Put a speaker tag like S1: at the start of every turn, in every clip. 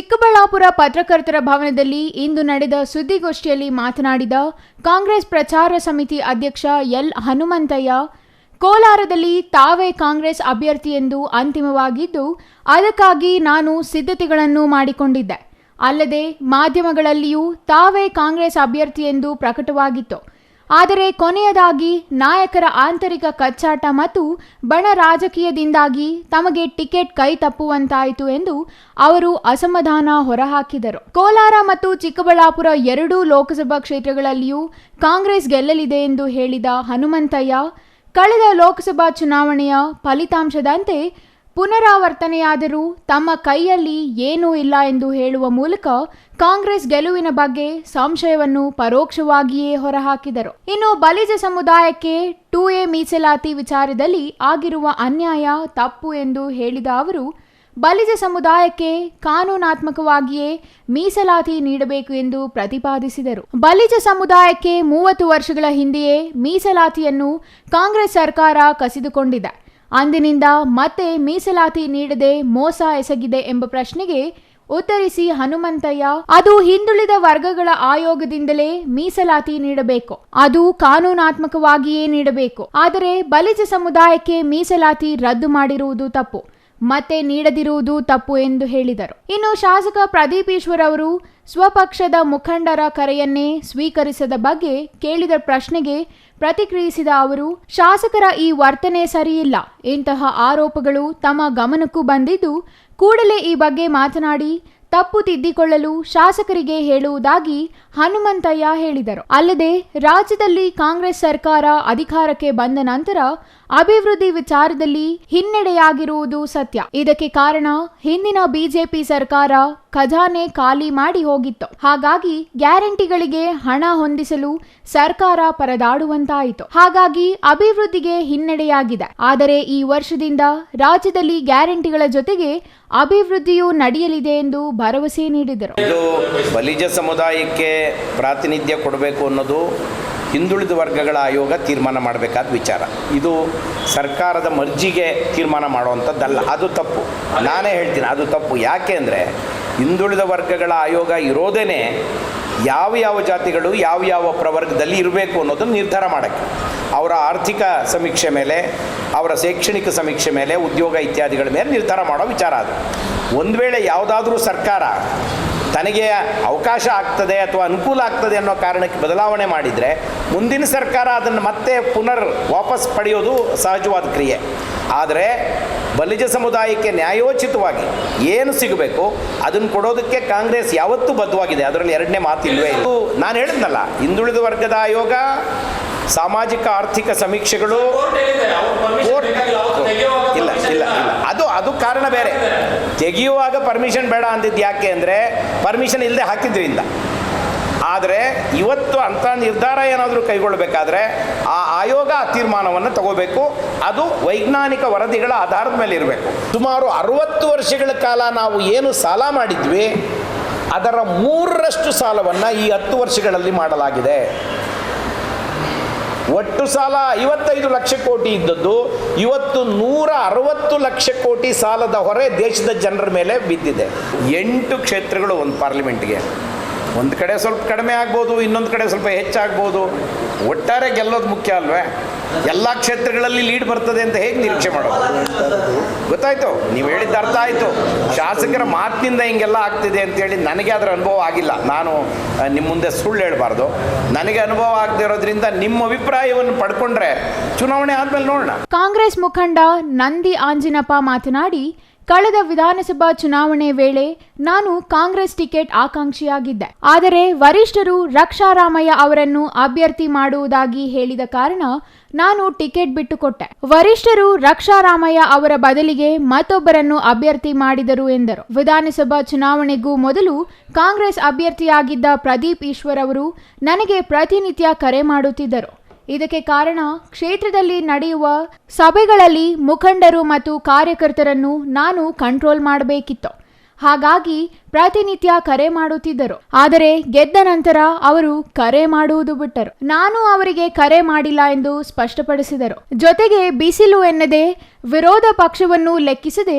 S1: ಚಿಕ್ಕಬಳ್ಳಾಪುರ ಪತ್ರಕರ್ತರ ಭವನದಲ್ಲಿ ಇಂದು ನಡೆದ ಸುದ್ದಿಗೋಷ್ಠಿಯಲ್ಲಿ ಮಾತನಾಡಿದ ಕಾಂಗ್ರೆಸ್ ಪ್ರಚಾರ ಸಮಿತಿ ಅಧ್ಯಕ್ಷ ಎಲ್ ಹನುಮಂತಯ್ಯ, ಕೋಲಾರದಲ್ಲಿ ತಾವೇ ಕಾಂಗ್ರೆಸ್ ಅಭ್ಯರ್ಥಿ ಎಂದು ಅಂತಿಮವಾಗಿದ್ದು, ಅದಕ್ಕಾಗಿ ನಾನು ಸಿದ್ಧತೆಗಳನ್ನು ಮಾಡಿಕೊಂಡಿದ್ದೆ. ಅಲ್ಲದೆ ಮಾಧ್ಯಮಗಳಲ್ಲಿಯೂ ತಾವೇ ಕಾಂಗ್ರೆಸ್ ಅಭ್ಯರ್ಥಿ ಎಂದು ಪ್ರಕಟವಾಗಿತ್ತು. ಆದರೆ ಕೊನೆಯದಾಗಿ ನಾಯಕರ ಆಂತರಿಕ ಕಚ್ಚಾಟ ಮತ್ತು ಬಣ ರಾಜಕೀಯದಿಂದಾಗಿ ತಮಗೆ ಟಿಕೆಟ್ ಕೈ ತಪ್ಪುವಂತಾಯಿತು ಎಂದು ಅವರು ಅಸಮಾಧಾನ ಹೊರಹಾಕಿದರು. ಕೋಲಾರ ಮತ್ತು ಚಿಕ್ಕಬಳ್ಳಾಪುರ ಎರಡೂ ಲೋಕಸಭಾ ಕ್ಷೇತ್ರಗಳಲ್ಲಿಯೂ ಕಾಂಗ್ರೆಸ್ ಗೆಲ್ಲಲಿದೆ ಎಂದು ಹೇಳಿದ ಹನುಮಂತಯ್ಯ, ಕಳೆದ ಲೋಕಸಭಾ ಚುನಾವಣೆಯ ಫಲಿತಾಂಶದಂತೆ ಪುನರಾವರ್ತನೆಯಾದರೂ ತಮ್ಮ ಕೈಯಲ್ಲಿ ಏನೂ ಇಲ್ಲ ಎಂದು ಹೇಳುವ ಮೂಲಕ ಕಾಂಗ್ರೆಸ್ ಗೆಲುವಿನ ಬಗ್ಗೆ ಸಂಶಯವನ್ನು ಪರೋಕ್ಷವಾಗಿಯೇ ಹೊರಹಾಕಿದರು. ಇನ್ನು ಬಲಿಜ ಸಮುದಾಯಕ್ಕೆ 2A ಮೀಸಲಾತಿ ವಿಚಾರದಲ್ಲಿ ಆಗಿರುವ ಅನ್ಯಾಯ ತಪ್ಪು ಎಂದು ಹೇಳಿದ ಅವರು, ಬಲಿಜ ಸಮುದಾಯಕ್ಕೆ ಕಾನೂನಾತ್ಮಕವಾಗಿಯೇ ಮೀಸಲಾತಿ ನೀಡಬೇಕು ಎಂದು ಪ್ರತಿಪಾದಿಸಿದರು. ಬಲಿಜ ಸಮುದಾಯಕ್ಕೆ 30 ವರ್ಷಗಳ ಹಿಂದೆಯೇ ಮೀಸಲಾತಿಯನ್ನು ಕಾಂಗ್ರೆಸ್ ಸರ್ಕಾರ ಕಸಿದುಕೊಂಡಿದೆ. ಅಂದಿನಿಂದ ಮತ್ತೆ ಮೀಸಲಾತಿ ನೀಡದೆ ಮೋಸ ಎಸಗಿದೆ ಎಂಬ ಪ್ರಶ್ನೆಗೆ ಉತ್ತರಿಸಿ ಹನುಮಂತಯ್ಯ, ಅದು ಹಿಂದುಳಿದ ವರ್ಗಗಳ ಆಯೋಗದಿಂದಲೇ ಮೀಸಲಾತಿ ನೀಡಬೇಕು, ಅದು ಕಾನೂನಾತ್ಮಕವಾಗಿಯೇ ನೀಡಬೇಕು. ಆದರೆ ಬಲಿಜ ಸಮುದಾಯಕ್ಕೆ ಮೀಸಲಾತಿ ರದ್ದು ಮಾಡಿರುವುದು ತಪ್ಪು, ಮತ್ತೆ ನೀಡದಿರುವುದು ತಪ್ಪು ಎಂದು ಹೇಳಿದರು. ಇನ್ನು ಶಾಸಕ ಪ್ರದೀಪ್ ಈಶ್ವರ್ ಅವರು ಸ್ವಪಕ್ಷದ ಮುಖಂಡರ ಕರೆಯನ್ನೇ ಸ್ವೀಕರಿಸದ ಬಗ್ಗೆ ಕೇಳಿದ ಪ್ರಶ್ನೆಗೆ ಪ್ರತಿಕ್ರಿಯಿಸಿದ ಅವರು, ಶಾಸಕರ ಈ ವರ್ತನೆ ಸರಿಯಿಲ್ಲ. ಇಂತಹ ಆರೋಪಗಳು ತಮ್ಮ ಗಮನಕ್ಕೂ ಬಂದಿದ್ದು, ಕೂಡಲೇ ಈ ಬಗ್ಗೆ ಮಾತನಾಡಿ ತಪ್ಪು ತಿದ್ದಿಕೊಳ್ಳಲು ಶಾಸಕರಿಗೆ ಹೇಳುವುದಾಗಿ ಹನುಮಂತಯ್ಯ ಹೇಳಿದರು. ಅಲ್ಲದೆ ರಾಜ್ಯದಲ್ಲಿ ಕಾಂಗ್ರೆಸ್ ಸರ್ಕಾರ ಅಧಿಕಾರಕ್ಕೆ ಬಂದ ನಂತರ ಅಭಿವೃದ್ಧಿ ವಿಚಾರದಲ್ಲಿ ಹಿನ್ನಡೆಯಾಗಿರುವುದು ಸತ್ಯ. ಇದಕ್ಕೆ ಕಾರಣ ಹಿಂದಿನ ಬಿಜೆಪಿ ಸರ್ಕಾರ ಖಜಾನೆ ಖಾಲಿ ಮಾಡಿ ಹೋಗಿತ್ತು. ಹಾಗಾಗಿ ಗ್ಯಾರಂಟಿಗಳಿಗೆ ಹಣ ಹೊಂದಿಸಲು ಸರ್ಕಾರ ಪರದಾಡುವಂತಾಯಿತು. ಹಾಗಾಗಿ ಅಭಿವೃದ್ಧಿಗೆ ಹಿನ್ನಡೆಯಾಗಿದೆ. ಆದರೆ ಈ ವರ್ಷದಿಂದ ರಾಜ್ಯದಲ್ಲಿ ಗ್ಯಾರಂಟಿಗಳ ಜೊತೆಗೆ ಅಭಿವೃದ್ಧಿಯೂ ನಡೆಯಲಿದೆ ಎಂದು ಭರವಸೆ ನೀಡಿದರು.
S2: ಇದು ಬಲಿಜ ಸಮುದಾಯಕ್ಕೆ ಪ್ರಾತಿನಿಧ್ಯ ಕೊಡಬೇಕು ಅನ್ನೋದು ಹಿಂದುಳಿದ ವರ್ಗಗಳ ಆಯೋಗ ತೀರ್ಮಾನ ಮಾಡಬೇಕಾದ ವಿಚಾರ. ಇದು ಸರ್ಕಾರದ ಮರ್ಜಿಗೆ ತೀರ್ಮಾನ ಮಾಡುವಂಥದ್ದಲ್ಲ. ಅದು ತಪ್ಪು. ನಾನೇ ಹೇಳ್ತೀನಿ, ಅದು ತಪ್ಪು. ಯಾಕೆ ಅಂದರೆ ಹಿಂದುಳಿದ ವರ್ಗಗಳ ಆಯೋಗ ಇರೋದೇ ಯಾವ ಜಾತಿಗಳು ಯಾವ ಪ್ರವರ್ಗದಲ್ಲಿ ಇರಬೇಕು ಅನ್ನೋದನ್ನು ನಿರ್ಧಾರ ಮಾಡೋಕ್ಕೆ, ಅವರ ಆರ್ಥಿಕ ಸಮೀಕ್ಷೆ ಮೇಲೆ, ಅವರ ಶೈಕ್ಷಣಿಕ ಸಮೀಕ್ಷೆ ಮೇಲೆ, ಉದ್ಯೋಗ ಇತ್ಯಾದಿಗಳ ಮೇಲೆ ನಿರ್ಧಾರ ಮಾಡೋ ವಿಚಾರ ಅದು. ಒಂದು ವೇಳೆ ಯಾವುದಾದ್ರೂ ಸರ್ಕಾರ ತನಗೆ ಅವಕಾಶ ಆಗ್ತದೆ ಅಥವಾ ಅನುಕೂಲ ಆಗ್ತದೆ ಅನ್ನೋ ಕಾರಣಕ್ಕೆ ಬದಲಾವಣೆ ಮಾಡಿದರೆ ಮುಂದಿನ ಸರ್ಕಾರ ಅದನ್ನು ಮತ್ತೆ ವಾಪಸ್ ಪಡೆಯೋದು ಸಹಜವಾದ ಕ್ರಿಯೆ. ಆದರೆ ಬಲಿಜ ಸಮುದಾಯಕ್ಕೆ ನ್ಯಾಯೋಚಿತವಾಗಿ ಏನು ಸಿಗಬೇಕು ಅದನ್ನು ಕೊಡೋದಕ್ಕೆ ಕಾಂಗ್ರೆಸ್ ಯಾವತ್ತೂ ಬದ್ಧವಾಗಿದೆ. ಅದರಲ್ಲಿ ಎರಡನೇ ಮಾತಿಲ್ವೇ ಇಲ್ಲ. ನಾನು ಹೇಳಿದ್ನಲ್ಲ, ಹಿಂದುಳಿದ ವರ್ಗದ ಆಯೋಗ, ಸಾಮಾಜಿಕ ಆರ್ಥಿಕ ಸಮೀಕ್ಷೆಗಳು, ಇಲ್ಲ ಅದು ಕಾರಣ ಬೇರೆ. ತೆಗೆಯುವಾಗ ಪರ್ಮಿಷನ್ ಬೇಡ ಅಂದಿದ್ದು ಯಾಕೆ ಅಂದರೆ ಪರ್ಮಿಷನ್ ಇಲ್ಲದೆ ಹಾಕಿದ್ರಿಂದ. ಆದರೆ ಇವತ್ತು ಅಂಥ ನಿರ್ಧಾರ ಏನಾದರೂ ಕೈಗೊಳ್ಳಬೇಕಾದ್ರೆ ಆ ಆಯೋಗ ಆ ತೀರ್ಮಾನವನ್ನು ತಗೋಬೇಕು. ಅದು ವೈಜ್ಞಾನಿಕ ವರದಿಗಳ ಆಧಾರದ ಮೇಲೆ ಇರಬೇಕು. ಸುಮಾರು 60 ವರ್ಷಗಳ ಕಾಲ ನಾವು ಏನು ಸಾಲ ಮಾಡಿದ್ವಿ ಅದರ 3ರಷ್ಟು ಸಾಲವನ್ನು ಈ 10 ವರ್ಷಗಳಲ್ಲಿ ಮಾಡಲಾಗಿದೆ. ಒಟ್ಟು ಸಾಲ 55 ಲಕ್ಷ ಕೋಟಿ ಇದ್ದದ್ದು ಇವತ್ತು 160 ಲಕ್ಷ ಕೋಟಿ ಸಾಲದ ಹೊರೆ ದೇಶದ ಜನರ ಮೇಲೆ ಬಿದ್ದಿದೆ. 8 ಕ್ಷೇತ್ರಗಳು ಒಂದು ಪಾರ್ಲಿಮೆಂಟ್ಗೆ. ಒಂದು ಕಡೆ ಸ್ವಲ್ಪ ಕಡಿಮೆ ಆಗ್ಬೋದು, ಇನ್ನೊಂದು ಕಡೆ ಸ್ವಲ್ಪ ಹೆಚ್ಚಾಗ್ಬೋದು. ಒಟ್ಟಾರೆ ಗೆಲ್ಲೋದು ಮುಖ್ಯ ಅಲ್ವೇ? ಎಲ್ಲ ಕ್ಷೇತ್ರಗಳಲ್ಲಿ ಲೀಡ್ ಬರ್ತದೆ ಅಂತ ಹೇಗೆ ನಿರೀಕ್ಷೆ ಮಾಡೋದು? ಗೊತ್ತಾಯ್ತು, ನೀವು ಹೇಳಿದ್ದು ಅರ್ಥ ಆಯಿತು. ಶಾಸಕರ ಮಾತಿನಿಂದ ಹಿಂಗೆಲ್ಲ ಆಗ್ತಿದೆ ಅಂತೇಳಿ ನನಗೆ ಅದರ ಅನುಭವ ಆಗಿಲ್ಲ. ನಾನು ನಿಮ್ಮ ಮುಂದೆ ಸುಳ್ಳು ಹೇಳಬಾರ್ದು. ನನಗೆ ಅನುಭವ ಆಗದೆ ಇರೋದ್ರಿಂದ ನಿಮ್ಮ ಅಭಿಪ್ರಾಯವನ್ನು ಪಡ್ಕೊಂಡ್ರೆ ಚುನಾವಣೆ ಆದಮೇಲೆ ನೋಡೋಣ.
S1: ಕಾಂಗ್ರೆಸ್ ಮುಖಂಡ ನಂದಿ ಆಂಜಿನಪ್ಪ ಮಾತನಾಡಿ, ಕಳೆದ ವಿಧಾನಸಭಾ ಚುನಾವಣೆ ವೇಳೆ ನಾನು ಕಾಂಗ್ರೆಸ್ ಟಿಕೆಟ್ ಆಕಾಂಕ್ಷಿಯಾಗಿದ್ದೆ. ಆದರೆ ವರಿಷ್ಠರು ರಕ್ಷಾರಾಮಯ್ಯ ಅವರನ್ನು ಅಭ್ಯರ್ಥಿ ಮಾಡುವುದಾಗಿ ಹೇಳಿದ ಕಾರಣ ನಾನು ಟಿಕೆಟ್ ಬಿಟ್ಟುಕೊಟ್ಟೆ. ವರಿಷ್ಠರು ರಕ್ಷಾರಾಮಯ್ಯ ಅವರ ಬದಲಿಗೆ ಮತ್ತೊಬ್ಬರನ್ನು ಅಭ್ಯರ್ಥಿ ಮಾಡಿದರು ಎಂದರು. ವಿಧಾನಸಭಾ ಚುನಾವಣೆಗೂ ಮೊದಲು ಕಾಂಗ್ರೆಸ್ ಅಭ್ಯರ್ಥಿಯಾಗಿದ್ದ ಪ್ರದೀಪ್ ಈಶ್ವರ್ ಅವರು ನನಗೆ ಪ್ರತಿನಿತ್ಯ ಕರೆ ಮಾಡುತ್ತಿದ್ದರು. ಇದಕ್ಕೆ ಕಾರಣ ಕ್ಷೇತ್ರದಲ್ಲಿ ನಡೆಯುವ ಸಭೆಗಳಲ್ಲಿ ಮುಖಂಡರು ಮತ್ತು ಕಾರ್ಯಕರ್ತರನ್ನು ನಾನು ಕಂಟ್ರೋಲ್ ಮಾಡಬೇಕಿತ್ತು. ಹಾಗಾಗಿ ಪ್ರತಿನಿತ್ಯ ಕರೆ ಮಾಡುತ್ತಿದ್ದರು. ಆದರೆ ಗೆದ್ದ ನಂತರ ಅವರು ಕರೆ ಮಾಡುವುದು ಬಿಟ್ಟರು. ನಾನು ಅವರಿಗೆ ಕರೆ ಮಾಡಿಲ್ಲ ಎಂದು ಸ್ಪಷ್ಟಪಡಿಸಿದರು. ಜೊತೆಗೆ ಬಿಸಿಲು ಎನ್ನದೆ ವಿರೋಧ ಪಕ್ಷವನ್ನು ಲೆಕ್ಕಿಸದೆ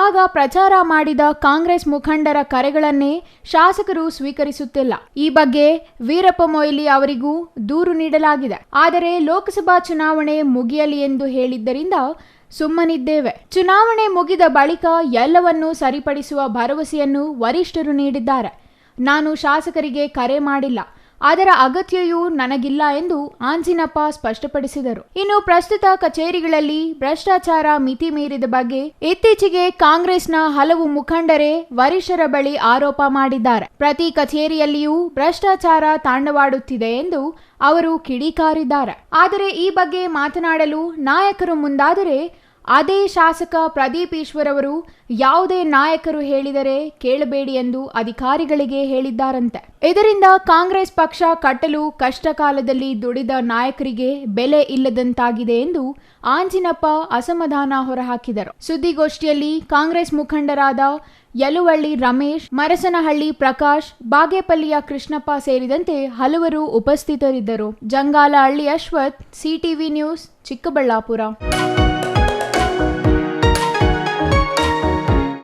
S1: ಆಗ ಪ್ರಚಾರ ಮಾಡಿದ ಕಾಂಗ್ರೆಸ್ ಮುಖಂಡರ ಕರೆಗಳನ್ನೇ ಶಾಸಕರು ಸ್ವೀಕರಿಸುತ್ತಿಲ್ಲ. ಈ ಬಗ್ಗೆ ವೀರಪ್ಪ ಮೊಯ್ಲಿ ಅವರಿಗೂ ದೂರು ನೀಡಲಾಗಿದೆ. ಆದರೆ ಲೋಕಸಭಾ ಚುನಾವಣೆ ಮುಗಿಯಲಿ ಎಂದು ಹೇಳಿದ್ದರಿಂದ ಸುಮ್ಮನಿದ್ದೇವೆ. ಚುನಾವಣೆ ಮುಗಿದ ಬಳಿಕ ಎಲ್ಲವನ್ನೂ ಸರಿಪಡಿಸುವ ಭರವಸೆಯನ್ನು ವರಿಷ್ಠರು ನೀಡಿದ್ದಾರೆ. ನಾನು ಶಾಸಕರಿಗೆ ಕರೆ ಮಾಡಿಲ್ಲ, ಅದರ ಅಗತ್ಯವೂ ನನಗಿಲ್ಲ ಎಂದು ಆಂಜಿನಪ್ಪ ಸ್ಪಷ್ಟಪಡಿಸಿದರು. ಇನ್ನು ಪ್ರಸ್ತುತ ಕಚೇರಿಗಳಲ್ಲಿ ಭ್ರಷ್ಟಾಚಾರ ಮಿತಿ ಮೀರಿದ ಬಗ್ಗೆ ಇತ್ತೀಚೆಗೆ ಕಾಂಗ್ರೆಸ್ನ ಹಲವು ಮುಖಂಡರೇ ವರಿಷ್ಠರ ಬಳಿ ಆರೋಪ ಮಾಡಿದ್ದಾರೆ. ಪ್ರತಿ ಕಚೇರಿಯಲ್ಲಿಯೂ ಭ್ರಷ್ಟಾಚಾರ ತಾಂಡವಾಡುತ್ತಿದೆ ಎಂದು ಅವರು ಕಿಡಿಕಾರಿದ್ದಾರೆ. ಆದರೆ ಈ ಬಗ್ಗೆ ಮಾತನಾಡಲು ನಾಯಕರು ಮುಂದಾದರೆ ಅದೇ ಶಾಸಕ ಪ್ರದೀಪ್ ಈಶ್ವರ್ ಅವರು ಯಾವುದೇ ನಾಯಕರು ಹೇಳಿದರೆ ಕೇಳಬೇಡಿ ಎಂದು ಅಧಿಕಾರಿಗಳಿಗೆ ಹೇಳಿದ್ದಾರಂತೆ. ಇದರಿಂದ ಕಾಂಗ್ರೆಸ್ ಪಕ್ಷ ಕಟ್ಟಲು ಕಷ್ಟ ಕಾಲದಲ್ಲಿ ದುಡಿದ ನಾಯಕರಿಗೆ ಬೆಲೆ ಇಲ್ಲದಂತಾಗಿದೆ ಎಂದು ಆಂಜಿನಪ್ಪ ಅಸಮಾಧಾನ ಹೊರಹಾಕಿದರು. ಸುದ್ದಿಗೋಷ್ಠಿಯಲ್ಲಿ ಕಾಂಗ್ರೆಸ್ ಮುಖಂಡರಾದ ಯಲುವಳ್ಳಿ ರಮೇಶ್, ಮರಸನಹಳ್ಳಿ ಪ್ರಕಾಶ್, ಬಾಗೇಪಲ್ಲಿಯ ಕೃಷ್ಣಪ್ಪ ಸೇರಿದಂತೆ ಹಲವರು ಉಪಸ್ಥಿತರಿದ್ದರು. Jangalahalli Ashwath, CTV news, Chikkaballapur.